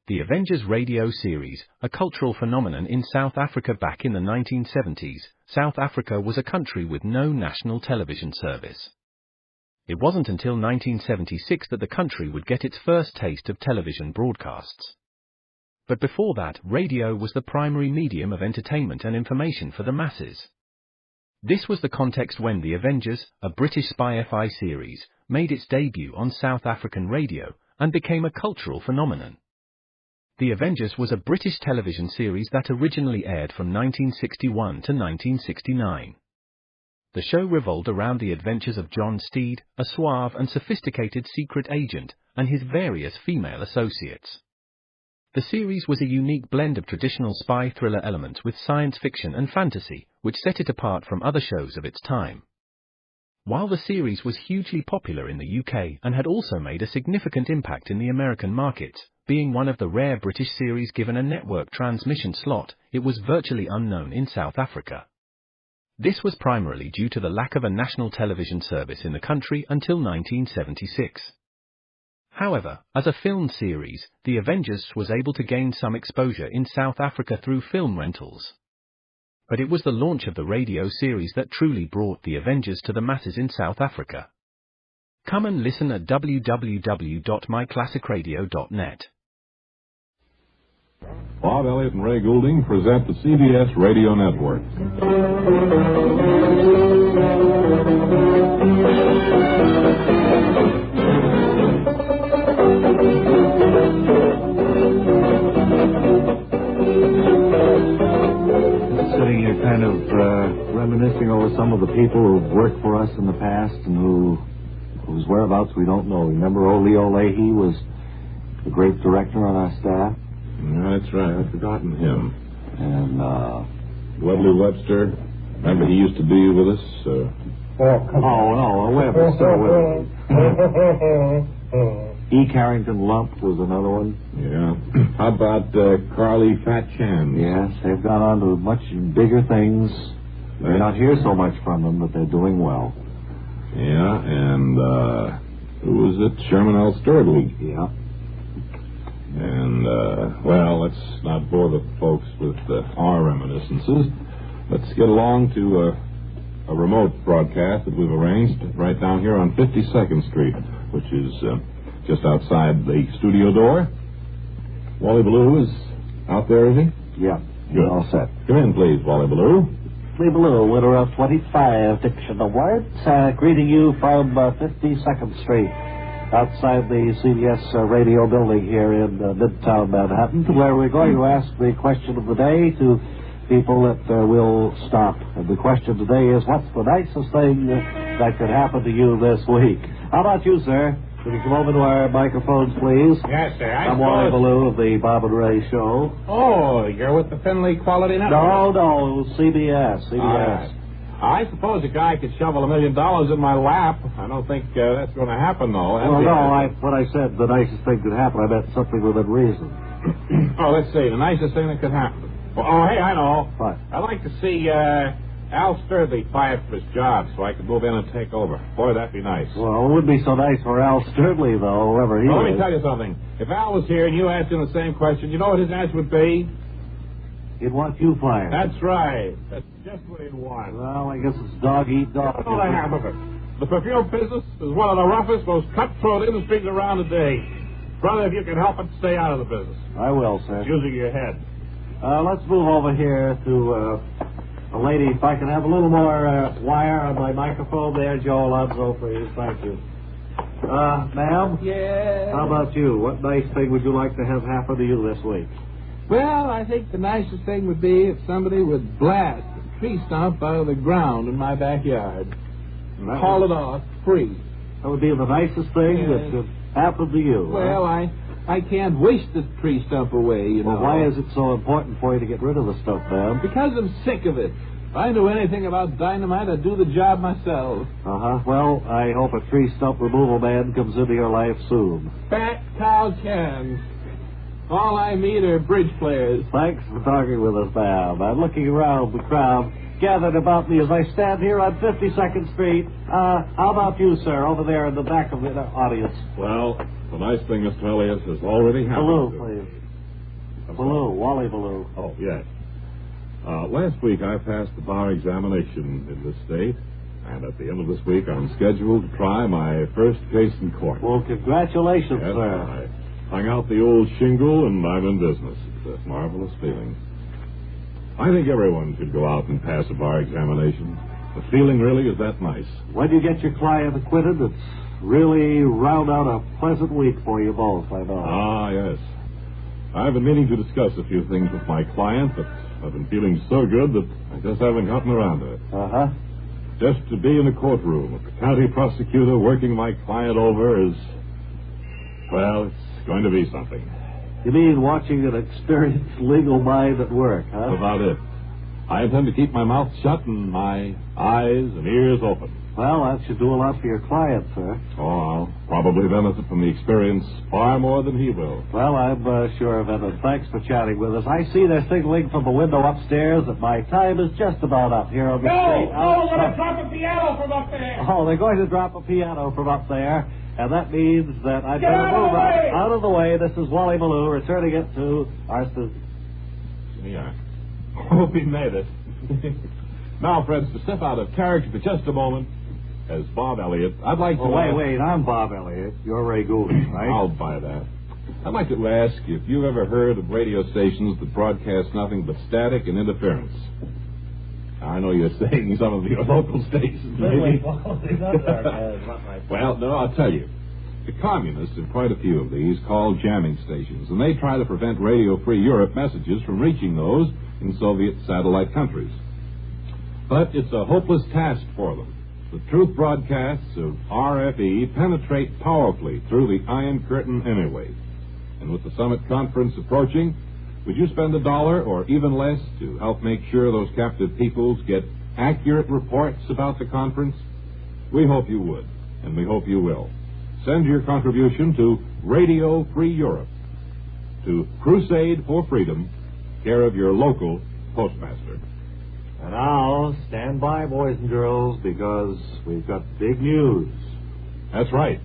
The Avengers radio series, a cultural phenomenon in South Africa back in the 1970s. South Africa was a country with no national television service. It wasn't until 1976 that the country would get its first taste of television broadcasts. But before that, radio was the primary medium of entertainment and information for the masses. This was the context when The Avengers, a British spy-fi series, made its debut on South African radio and became a cultural phenomenon. The Avengers was a British television series that originally aired from 1961 to 1969. The show revolved around the adventures of John Steed, a suave and sophisticated secret agent, and his various female associates. The series was a unique blend of traditional spy thriller elements with science fiction and fantasy, which set it apart from other shows of its time. While the series was hugely popular in the UK and had also made a significant impact in the American markets, being one of the rare British series given a network transmission slot, it was virtually unknown in South Africa. This was primarily due to the lack of a national television service in the country until 1976. However, as a film series, The Avengers was able to gain some exposure in South Africa through film rentals. But it was the launch of the radio series that truly brought The Avengers to the masses in South Africa. Come and listen at www.myclassicradio.net. Bob Elliott and Ray Goulding present the CBS Radio Network. Sitting here kind of reminiscing over some of the people who've worked for us in the past and whose whereabouts we don't know. Remember Leo Leahy was the great director on our staff? Yeah, that's right. I've forgotten him. And, Webley Webster. Remember he used to be with us? no, Webber, still with us. E. Carrington Lump was another one. Yeah. How about Carly Fat Chan? Yes, they've gone on to much bigger things. We're not hear so much from them, but they're doing well. Yeah, and who was it? Sherman L. Sturley. Yeah. And, well, let's not bore the folks with our reminiscences. Let's get along to a remote broadcast that we've arranged right down here on 52nd Street, which is just outside the studio door. Wally Ballou is out there, is he? Yeah, good. All set. Come in, please, Wally Ballou. Wally Ballou, winner of 25 Diction Awards, greeting you from 52nd Street, outside the CBS radio building here in Midtown Manhattan, where we're going to ask the question of the day to people that will stop. And the question today is, what's the nicest thing that could happen to you this week? How about you, sir? Could you come over to our microphones, please? Yes, sir. I'm Wally Ballou of the Bob and Ray Show. Oh, you're with the Finley Quality Network? No, CBS. Right. I suppose a guy could shovel $1 million in my lap. I don't think that's going to happen, though. Well, no, when I said the nicest thing could happen, I meant something within reason. Oh, let's see. The nicest thing that could happen. Oh, hey, I know. What? I'd like to see Al Sturdley fired for his job so I could move in and take over. Boy, that'd be nice. Well, it would be so nice for Al Sturdley, though, whoever he is. Let me tell you something. If Al was here and you asked him the same question, you know what his answer would be? He'd want you fired. That's right. That's just what he'd want. Well, I guess it's dog eat dog. That's all I have of it. The perfume business is one of the roughest, most cutthroat industries around today. Brother, if you can help it, stay out of the business. I will, sir. It's using your head. Let's move over here to a lady. If I can have a little more wire on my microphone there, Joe Alonzo, please. Thank you. Ma'am? Yeah? How about you? What nice thing would you like to have happen to you this week? Well, I think the nicest thing would be if somebody would blast a tree stump out of the ground in my backyard. Haul it off free. That would be the nicest thing that could happen to you. Well, I can't wish the tree stump away, you know. Well, why is it so important for you to get rid of the stump, ma'am? Because I'm sick of it. If I knew anything about dynamite, I'd do the job myself. Uh-huh. Well, I hope a tree stump removal man comes into your life soon. Fat cow cans. All I meet are bridge players. Thanks for talking with us, ma'am. I'm looking around the crowd gathered about me as I stand here on 52nd Street. How about you, sir, over there in the back of the audience? Well, the nice thing, Mr. Elliott, has already happened. Hello, please. Ballou, Wally Ballou. Oh, yes. Last week I passed the bar examination in this state, and at the end of this week I'm scheduled to try my first case in court. Well, congratulations, Yes, sir. I hung out the old shingle, and I'm in business. It's a marvelous feeling. I think everyone should go out and pass a bar examination. The feeling really is that nice. When you get your client acquitted, it's really round out a pleasant week for you both, I know. Ah, yes. I've been meaning to discuss a few things with my client, but I've been feeling so good that I just haven't gotten around to it. Uh-huh. Just to be in a courtroom with the county prosecutor working my client over is, well, it's going to be something. You mean watching an experienced legal mind at work, huh? That's about it. I intend to keep my mouth shut and my eyes and ears open. Well, that should do a lot for your client, sir. Oh, I'll probably benefit from the experience far more than he will. Well, I'm sure of it, and thanks for chatting with us. I see they're signaling from the window upstairs that my time is just about up here on the street. No, they're going to drop a piano from up there. Oh, they're going to drop a piano from up there, and that means that I'd Get better out of move the way. out of the way. This is Wally Ballou returning it to our studio. Yeah. Hope he made it. Now, friends, to step out of character for just a moment, as Bob Elliott, I'd like to... Oh, wait, I'm Bob Elliott. You're Ray Goulding, right? I'll buy that. I'd like to ask if you've ever heard of radio stations that broadcast nothing but static and interference. I know you're saying some of your local stations, maybe. Well, no, I'll tell you. The communists have quite a few of these called jamming stations, and they try to prevent Radio Free Europe messages from reaching those in Soviet satellite countries. But it's a hopeless task for them. The truth broadcasts of RFE penetrate powerfully through the Iron Curtain anyway. And with the summit conference approaching, would you spend $1 or even less to help make sure those captive peoples get accurate reports about the conference? We hope you would, and we hope you will. Send your contribution to Radio Free Europe, to Crusade for Freedom, care of your local postmaster. And now, stand by, boys and girls, because we've got big news. That's right.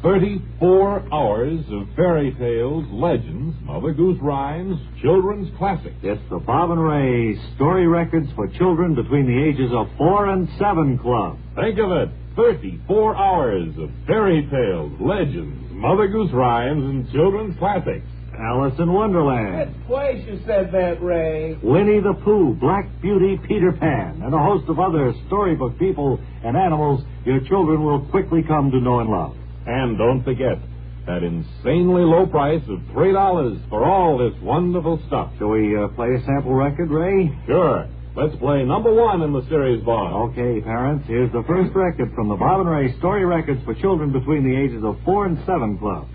34 hours of fairy tales, legends, Mother Goose rhymes, children's classics. It's the Bob and Ray Story Records for Children Between the Ages of 4 and 7 Club. Think of it. 34 hours of fairy tales, legends, Mother Goose rhymes, and children's classics. Alice in Wonderland. Good place you said that, Ray. Winnie the Pooh, Black Beauty, Peter Pan, and a host of other storybook people and animals your children will quickly come to know and love. And don't forget that insanely low price of $3 for all this wonderful stuff. Shall we play a sample record, Ray? Sure. Let's play number 1 in the series, Bob. Okay, parents, here's the first record from the Bob and Ray Story Records for Children Between the Ages of 4 and 7 Club.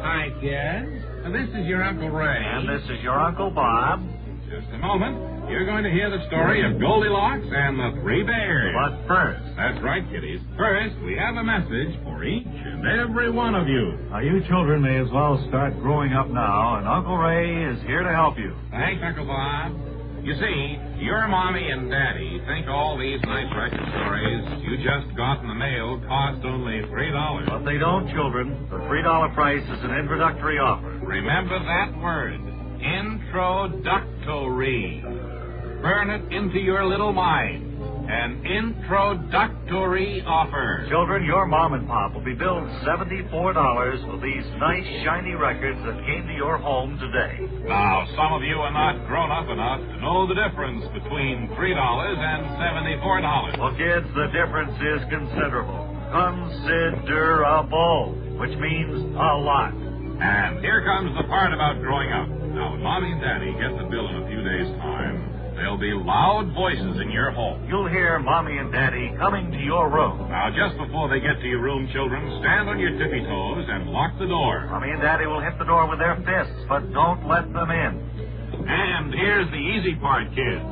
Hi, kids. This is your Uncle Ray. And this is your Uncle Bob. Just a moment. You're going to hear the story of Goldilocks and the Three Bears. But first, That's right, kiddies. First, we have a message for each and every one of you. Now, you children may as well start growing up now, and Uncle Ray is here to help you. Thanks, Uncle Bob. You see, your mommy and daddy think all these nice record stories you just got in the mail cost only $3. but they don't, children. The $3 price is an introductory offer. Remember that word, introductory. Burn it into your little mind. An introductory offer. Children, your mom and pop will be billed $74 for these nice, shiny records that came to your home today. Now, some of you are not grown up enough to know the difference between $3 and $74. Well, kids, the difference is considerable. Considerable, which means a lot. And here comes the part about growing up. Now, when Mommy and Daddy get the bill in a few days' time, there'll be loud voices in your home. You'll hear Mommy and Daddy coming to your room. Now, just before they get to your room, children, stand on your tippy toes and lock the door. Mommy and Daddy will hit the door with their fists, but don't let them in. And here's the easy part, kids.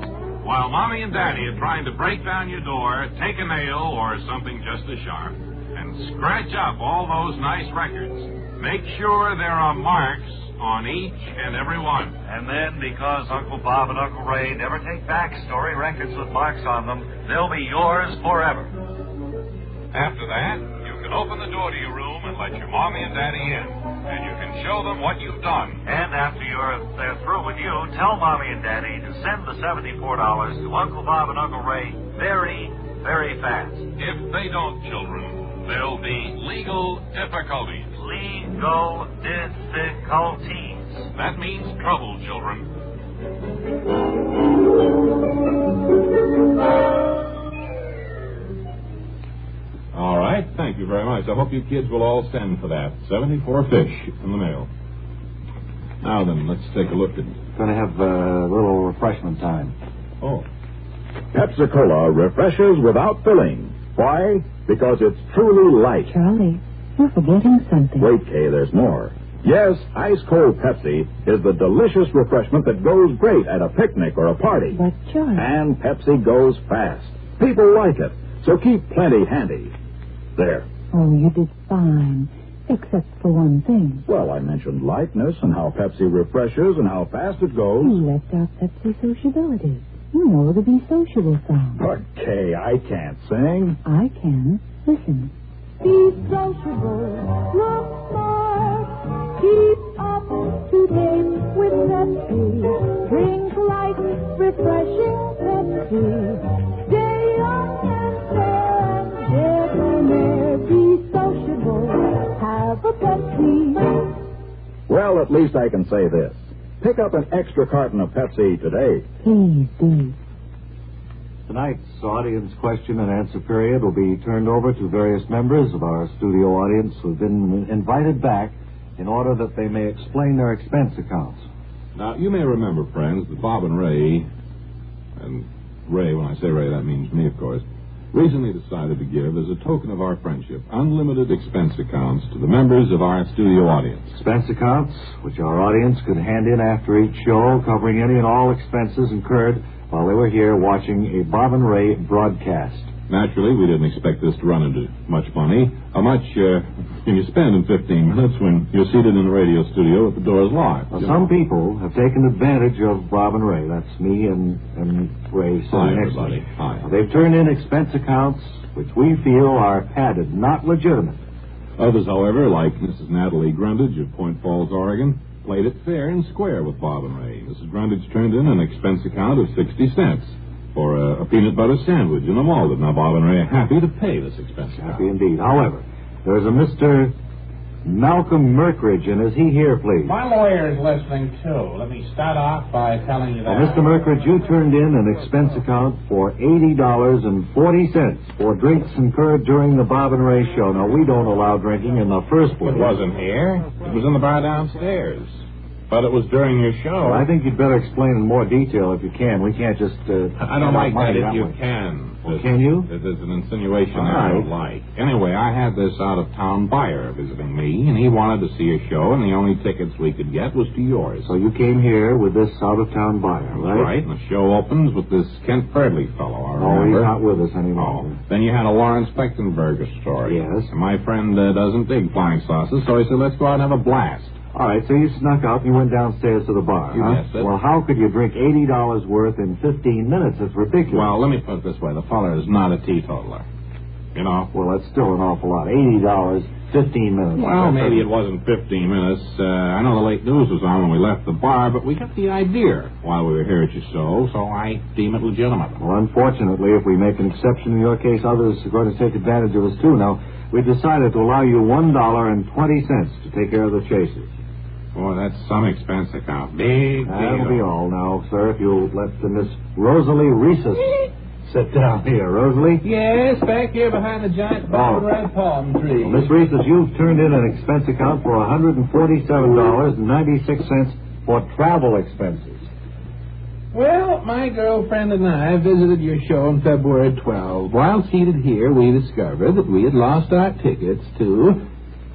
While Mommy and Daddy are trying to break down your door, take a nail or something just as sharp and scratch up all those nice records. Make sure there are marks on each and every one. And then, because Uncle Bob and Uncle Ray never take back story records with marks on them, they'll be yours forever. After that, you can open the door to your room and let your mommy and daddy in. And you can show them what you've done. And after they're through with you, tell Mommy and Daddy to send the $74 to Uncle Bob and Uncle Ray very, very fast. If they don't, children, there'll be legal difficulties. Legal difficulties. That means trouble, children. All right, thank you very much. I hope you kids will all send for that. 74 fish in the mail. Now then, let's take a look at... Going to have a little refreshment time. Oh. Pepsi-Cola refreshes without filling. Why? Because it's truly light. Charlie, you're forgetting something. Wait, Kay, there's more. Yes, ice-cold Pepsi is the delicious refreshment that goes great at a picnic or a party. But, Charlie... And Pepsi goes fast. People like it, so keep plenty handy. There. Oh, you did fine, except for one thing. Well, I mentioned lightness and how Pepsi refreshes and how fast it goes. You left out Pepsi sociability. You know the Be Sociable song. But, Kay, I can't sing. I can. Listen. Be sociable, look smart, keep up to date with Pepsi. Drink light, refreshing Pepsi. Stay young and fair, debonair, be sociable, have a Pepsi. Well, at least I can say this. Pick up an extra carton of Pepsi today. Please do. Tonight's audience question and answer period will be turned over to various members of our studio audience who have been invited back in order that they may explain their expense accounts. Now, you may remember, friends, that Bob and Ray, when I say Ray, that means me, of course, recently decided to give, as a token of our friendship, unlimited expense accounts to the members of our studio audience. Expense accounts, which our audience could hand in after each show, covering any and all expenses incurred while they were here watching a Bob and Ray broadcast. Naturally, we didn't expect this to run into much money. How much can you spend in 15 minutes when you're seated in a radio studio with the doors locked? Well, some people have taken advantage of Bob and Ray. That's me and Ray sitting next to me. Hi. They've turned in expense accounts which we feel are padded, not legitimate. Others, however, like Mrs. Natalie Grundage of Point Falls, Oregon, played it fair and square with Bob and Ray. Mrs. Grundage turned in an expense account of 60 cents for a peanut butter sandwich in a Malden. Now, Bob and Ray are happy to pay this expense account. Happy indeed. However, there's a Mr. Malcolm Merkridge, and is he here, please? My lawyer is listening, too. Let me start off by telling you that... Well, Mr. Merkridge, you turned in an expense account for $80.40 for drinks incurred during the Bob and Ray show. Now, we don't allow drinking in the first place. It wasn't here. It was in the bar downstairs. But it was during your show. Well, I think you'd better explain in more detail if you can. We can't just... I don't like that if you can. Well, can you? There's an insinuation I don't like. Anyway, I had this out-of-town buyer visiting me, and he wanted to see a show, and the only tickets we could get was to yours. So you came here with this out-of-town buyer, right? Right, and the show opens with this Kent Ferdley fellow, I remember. Oh, he's not with us anymore. Oh. Then you had a Lawrence Bechtenberger story. Yes. And my friend doesn't dig flying saucers, so he said, let's go out and have a blast. All right, so you snuck out and you went downstairs to the bar, You huh? guessed it. Well, how could you drink $80 worth in 15 minutes? It's ridiculous. Well, let me put it this way. The fella is not a teetotaler. You know? Well, that's still an awful lot. $80, 15 minutes. Well, maybe it wasn't 15 minutes. I know the late news was on when we left the bar, but we got the idea while we were here at your show, so I deem it legitimate. Well, unfortunately, if we make an exception in your case, others are going to take advantage of us, too. Now, we decided to allow you $1.20 to take care of the chasers. Boy, that's some expense account. Big That'll deal. be all now, sir, if you'll let Miss Rosalie Rhesus sit down here. Rosalie? Yes, back here behind the giant Bob and Ray palm tree. Well, Miss Rhesus, you've turned in an expense account for $147.96 for travel expenses. Well, my girlfriend and I visited your show on February 12th. While seated here, we discovered that we had lost our tickets to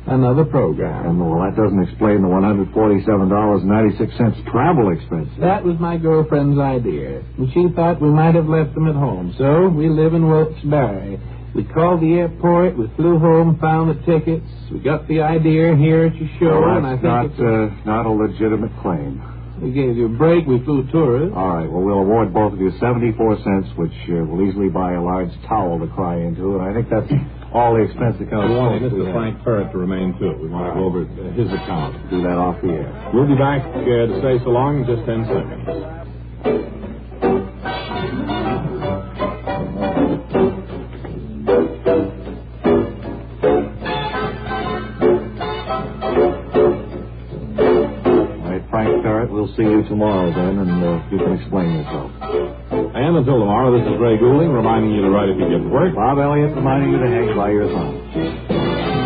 another program. And, well, that doesn't explain the $147.96 travel expenses. That was my girlfriend's idea, and she thought we might have left them at home. So we live in Wilkes-Barre, We called the airport, we flew home, found the tickets, we got the idea here at your show, Well, and I that's think not a legitimate claim. we gave you a break, we flew tourists. All right, well, we'll award both of you 74 cents, which will easily buy a large towel to cry into, and I think that's all the expense account. We wanted Mr. Frank Perrott to remain, too. We want to go over his account. Do that off the air. We'll be back to say so long in just 10 seconds. We'll see you tomorrow then, and you can explain yourself. And until tomorrow, this is Ray Goulding reminding you to write if you get to work. Bob Elliott reminding you to hang by your thumb.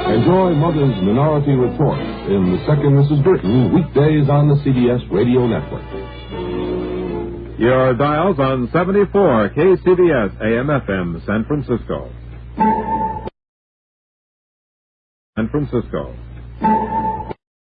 Enjoy Mother's Minority Report in The Second Mrs. Burton, weekdays on the CBS Radio Network. Your dials on 74 KCBS AM/FM San Francisco. San Francisco.